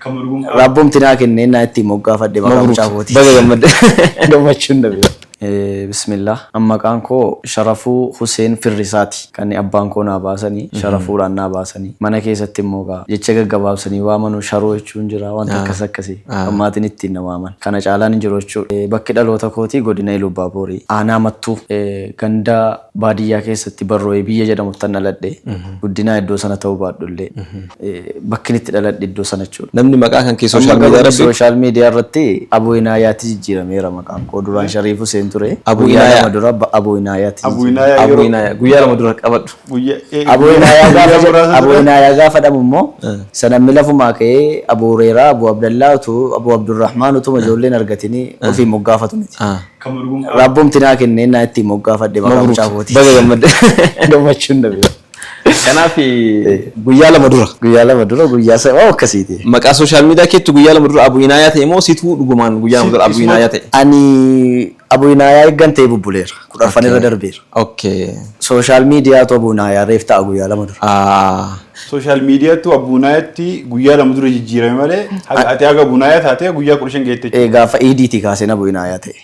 Rabbum tinaa kenneen naa itti moggaa fadde maqaa mucaafooti. Baga gammadde. Gammachuun dhabe. Bismillah. Amma kan koo Sharafuu Huseen Firrisaati. Kan abbaan koo naa baasanii Sharafuudhaan naa baasanii mana keessatti immoo gaa jecha gaggabaabsanii waamanu Sharoo jechuun jira wanta akkas akkasii ammaatiin ittiin na waaman. Kana caalaan hin jiru jechuudha. Bakki dhaloota kootii godina Ilubaaborii. Aanaa mattuu ganda baadiyyaa keessatti barroo'ee biyya jedhamutti tan dhaladhe. Guddinaa iddoo sana ta'uu baadhullee bakki itti dhaladhe iddoo sana jechuudha. Namni maqaa kan kee sooshaal miidiyaa irratti Abuu Inaayaatti jijjiirameera maqaan koo duraan Shariif Huseen ture. Abuu Inaayaa madura Abuu Inaayaatti. Abuu Inaayaa guyyaa lama dura qabadhu. Abuu Inaayaa gaafa dhabu immoo sanamni lafumaa ka'ee Abuu Hureyraa Abuu Abdallaa utuu Abuu Abdurrahmaan utuma ijoolleen argatanii ofii moggaafatu miti. Rabbum tinaa kenneen naa itti moggaafadde maqaa mucaafooti. Baga gammadde. Gammachuun dhabe. Kanaaf guyyaa lama dura guyyaa sabaa akkasiiti. Maqaa sooshaal miidiyaa keetti guyyaa lama dura Abuu Inaayaa ta'e moo situu dhugumaan guyyaa lama dura Abuu Inaayaa ta'e? Ani Abuu Inaayaa eeggan ta'e bubbuleera. Kudhaffan irra darbeera. Okay. Sooshaal miidiyaatu Abuu Inaayaa reef ta'a guyyaa lama dura. Sooshaal miidiyaatu Abuu Inaayaatti guyyaa lama dura jijjiirame malee ati haga Abuu Inaayaa taate guyyaa 15 geette. Gaafa EDT kaaseen Abuu Inaayaa ta'e.